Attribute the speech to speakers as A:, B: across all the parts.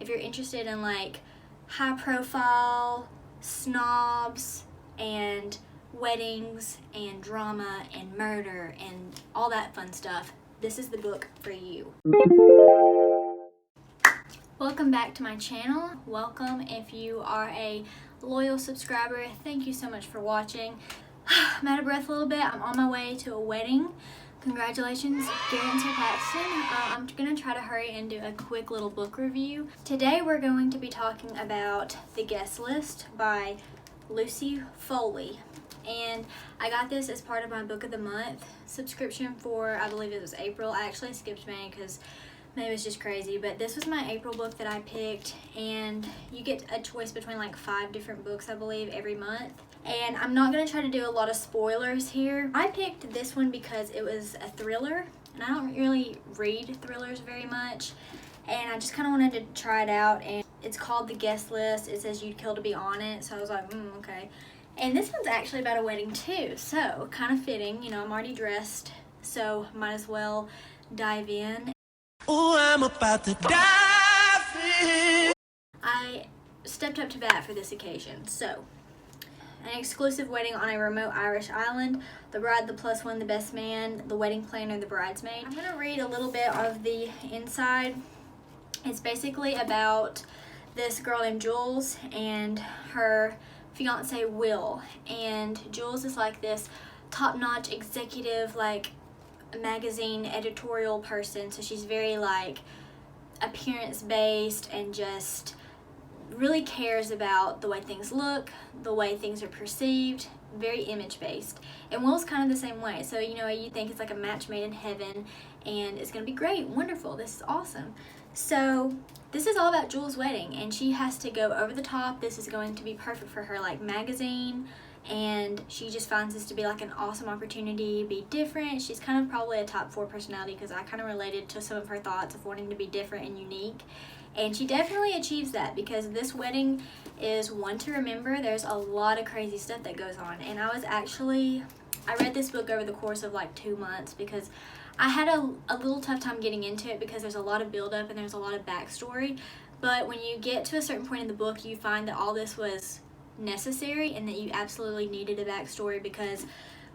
A: if you're interested in like high profile snobs and weddings and drama and murder and all that fun stuff, this is the book for you. Welcome back to my channel. Welcome if you are a loyal subscriber. Thank you so much for watching. I'm out of breath a little bit. I'm on my way to a wedding. Congratulations, Gary and Sir Paxton. I'm gonna try to hurry and do a quick little book review. Today we're going to be talking about The Guest List by Lucy Foley. And I got this as part of my Book of the Month subscription for, I believe it was April. I actually skipped May because May was just crazy, but this was my April book that I picked, and you get a choice between like 5 different books, I believe, every month. And I'm not going to try to do a lot of spoilers here. I picked this one because it was a thriller, and I don't really read thrillers very much, and I just kind of wanted to try it out. And it's called The Guest List. It says you'd kill to be on it, so I was like, okay. And this one's actually about a wedding too, so kind of fitting. You know, I'm already dressed, so might as well dive in.
B: Oh, I'm about to dive in.
A: I stepped up to bat for this occasion. So, an exclusive wedding on a remote Irish island. The bride, the plus one, the best man, the wedding planner, the bridesmaid. I'm going to read a little bit of the inside. It's basically about this girl named Jules and her fiance Will. And Jules is like this top-notch executive, like, magazine editorial person, so she's very like appearance based and just really cares about the way things look, the way things are perceived, very image based. And Will's kind of the same way, so you know, you think it's like a match made in heaven and it's gonna be great, wonderful, this is awesome. So this is all about Jules' wedding, and she has to go over the top. This is going to be perfect for her like magazine, and she just finds this to be like an awesome opportunity to be different. She's kind of probably a top 4 personality because I kind of related to some of her thoughts of wanting to be different and unique, and she definitely achieves that because this wedding is one to remember. There's a lot of crazy stuff that goes on, and I read this book over the course of like 2 months because I had a little tough time getting into it because there's a lot of build up and there's a lot of backstory, but when you get to a certain point in the book, you find that all this was necessary and that you absolutely needed a backstory. Because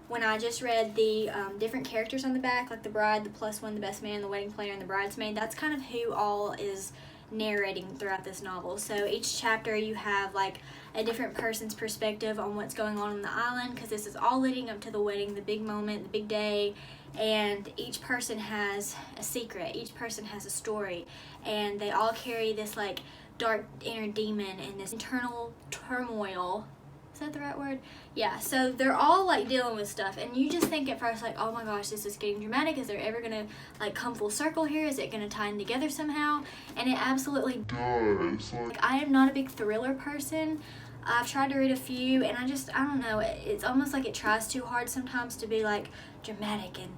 A: when I just read the different characters on the back, like the bride, the plus one, the best man, the wedding planner, and the bridesmaid, that's kind of who all is narrating throughout this novel. So each chapter you have like a different person's perspective on what's going on the island, because this is all leading up to the wedding, the big moment, the big day, and each person has a secret, each person has a story, and they all carry this like dark inner demon and this internal turmoil. Is that the right word? Yeah, so they're all like dealing with stuff, and you just think at first like, oh my gosh, this is getting dramatic. Is there ever gonna like come full circle here? Is it gonna tie in together somehow? And it absolutely does. Like, I am not a big thriller person. I've tried to read a few, and I don't know, it's almost like it tries too hard sometimes to be like dramatic and,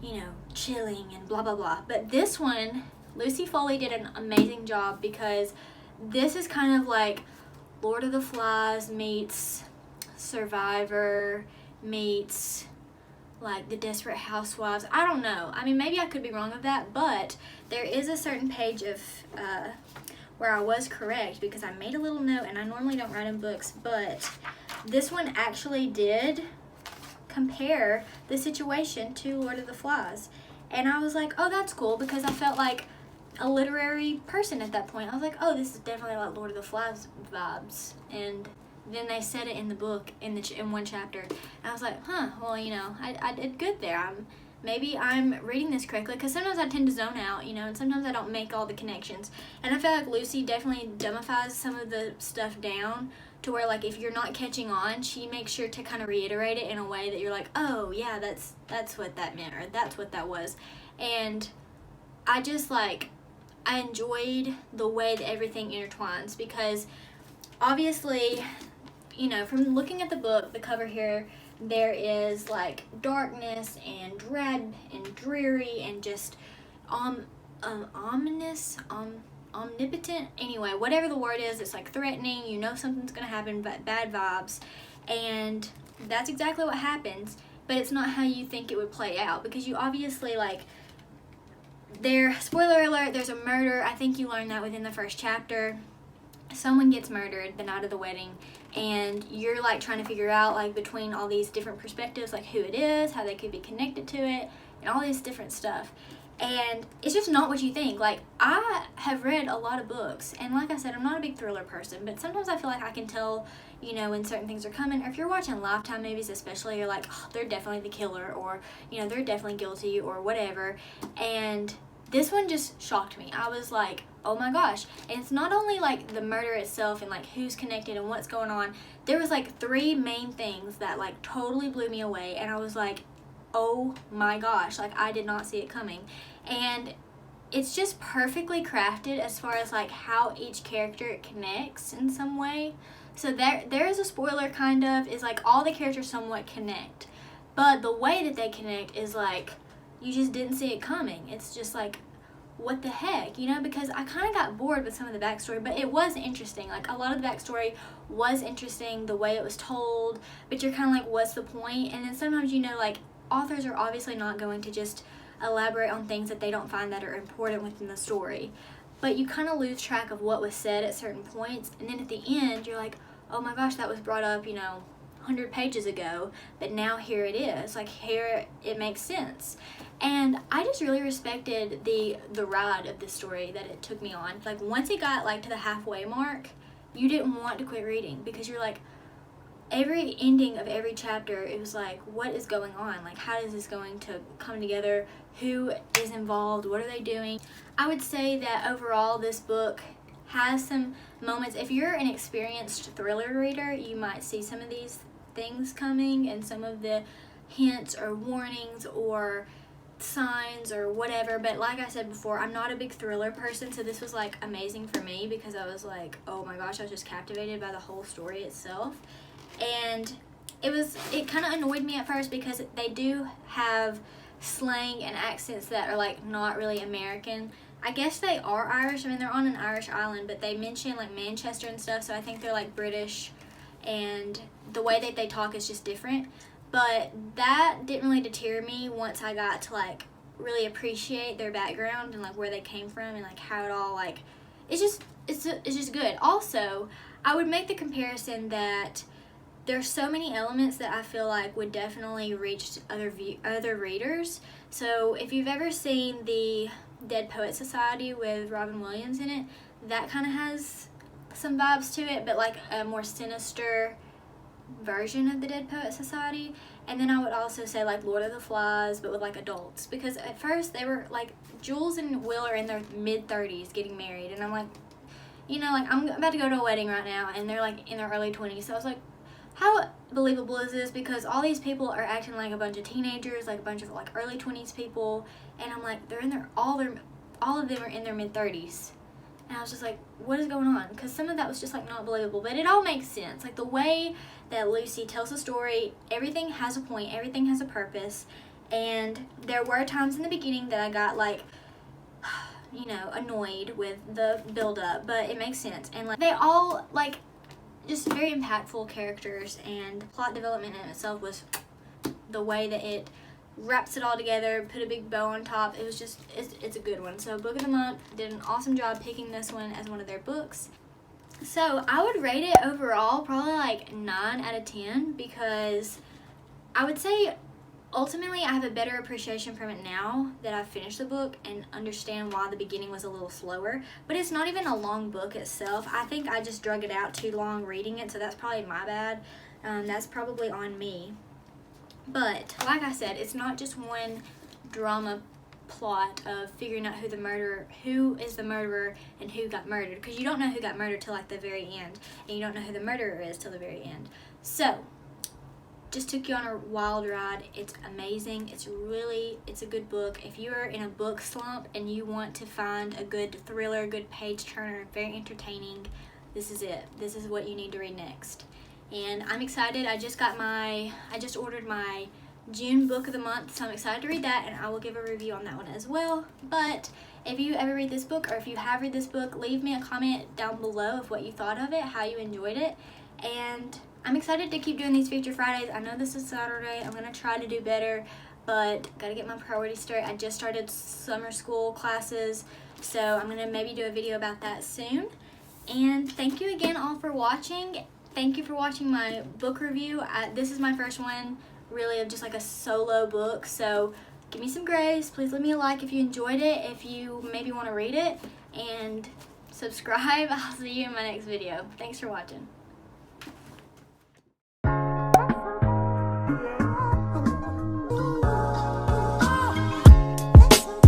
A: you know, chilling and blah blah blah. But this one, Lucy Foley did an amazing job, because this is kind of like Lord of the Flies meets Survivor meets like the Desperate Housewives. I don't know. I mean, maybe I could be wrong of that, but there is a certain page of where I was correct, because I made a little note, and I normally don't write in books, but this one actually did compare the situation to Lord of the Flies. And I was like, oh, that's cool, because I felt like a literary person at that point. I was like, oh, this is definitely like Lord of the Flies vibes. And then they said it in the book in one chapter, and I was like, huh, well, you know, I did good there. Maybe I'm reading this correctly, because sometimes I tend to zone out, you know, and sometimes I don't make all the connections. And I feel like Lucy definitely dumbifies some of the stuff down to where, like, if you're not catching on, she makes sure to kind of reiterate it in a way that you're like, oh yeah, that's what that meant, or that's what that was. And I just like, I enjoyed the way that everything intertwines, because obviously, you know, from looking at the book, the cover here, there is like darkness and dread and dreary and just ominous, omnipotent, anyway, whatever the word is. It's like threatening, you know something's gonna happen, but bad vibes, and that's exactly what happens. But it's not how you think it would play out, because you obviously, like, spoiler alert, there's a murder. I think you learn that within the first chapter. Someone gets murdered the night of the wedding, and you're like trying to figure out like between all these different perspectives, like who it is, how they could be connected to it, and all this different stuff. And it's just not what you think. Like, I have read a lot of books, and like I said, I'm not a big thriller person, but sometimes I feel like I can tell, you know, when certain things are coming. Or if you're watching Lifetime movies especially, you're like, oh, they're definitely the killer, or, you know, they're definitely guilty, or whatever. And this one just shocked me. I was like, oh my gosh. And it's not only like the murder itself and like who's connected and what's going on. There was like 3 main things that like totally blew me away, and I was like, oh my gosh, like I did not see it coming. And it's just perfectly crafted as far as like how each character connects in some way. So there is a spoiler, kind of, is like all the characters somewhat connect, but the way that they connect is like you just didn't see it coming. It's just like, what the heck, you know, because I kind of got bored with some of the backstory, but it was interesting. Like, a lot of the backstory was interesting, the way it was told, but you're kind of like, what's the point? And then sometimes, you know, like, authors are obviously not going to just elaborate on things that they don't find that are important within the story, but you kind of lose track of what was said at certain points, and then at the end, you're like, oh my gosh, that was brought up, you know, 100 pages ago, but now here it is. Like, here it makes sense. And I just really respected the ride of this story that it took me on. Like, once it got like to the halfway mark, you didn't want to quit reading, because you're like, every ending of every chapter, it was like, what is going on? Like, how is this going to come together? Who is involved? What are they doing? I would say that overall this book has some moments. If you're an experienced thriller reader, you might see some of these things coming and some of the hints or warnings or signs or whatever, but like I said before, I'm not a big thriller person, so this was like amazing for me, because I was like, oh my gosh, I was just captivated by the whole story itself. And it kind of annoyed me at first, because they do have slang and accents that are like not really American. I guess they are Irish. I mean, they're on an Irish island, but they mention like Manchester and stuff, so I think they're like British, and the way that they talk is just different. But that didn't really deter me once I got to like really appreciate their background and like where they came from and like how it all like it's just good. Also, I would make the comparison that there's so many elements that I feel like would definitely reach other readers. So if you've ever seen the Dead Poet Society with Robin Williams in it, that kind of has some vibes to it, but like a more sinister version of the Dead Poet Society. And then I would also say like Lord of the Flies, but with like adults, because at first they were like, Jules and Will are in their mid-30s getting married, and I'm like, you know, like I'm about to go to a wedding right now, and they're like in their early 20s, so I was like, how believable is this? Because all these people are acting like a bunch of teenagers, like a bunch of like early 20s people, and I'm like, they're in their all of them are in their mid-30s. And I was just like, what is going on? Because some of that was just like not believable, but it all makes sense. Like the way that Lucy tells the story, everything has a point, everything has a purpose. And there were times in the beginning that I got like, you know, annoyed with the build-up, but it makes sense. And like they all like just very impactful characters, and plot development in itself was the way that it wraps it all together, put a big bow on top. It was just, it's a good one. So Book of the Month did an awesome job picking this one as one of their books. So I would rate it overall probably like 9 out of 10, because I would say ultimately I have a better appreciation from it now that I've finished the book and understand why the beginning was a little slower. But it's not even a long book itself. I think I just drug it out too long reading it, so that's probably my bad. That's probably on me. But like I said, it's not just one drama plot of figuring out who is the murderer and who got murdered, because you don't know who got murdered till like the very end, and you don't know who the murderer is till the very end. So just took you on a wild ride. It's amazing. It's a good book. If you're in a book slump and you want to find a good thriller, good page turner, very entertaining, this is it. This is what you need to read next. And I'm excited. I just ordered my June book of the month, so I'm excited to read that, and I will give a review on that one as well. But if you ever read this book, or if you have read this book, leave me a comment down below of what you thought of it, how you enjoyed it. And I'm excited to keep doing these Feature Fridays. I know this is Saturday. I'm going to try to do better. but gotta get my priorities straight. I just started summer school classes, so I'm gonna maybe do a video about that soon. And thank you again all for watching. Thank you for watching my book review. This is my first one really of just like a solo book, so give me some grace. Please leave me a like if you enjoyed it, if you maybe want to read it, and subscribe. I'll see you in my next video. Thanks for watching.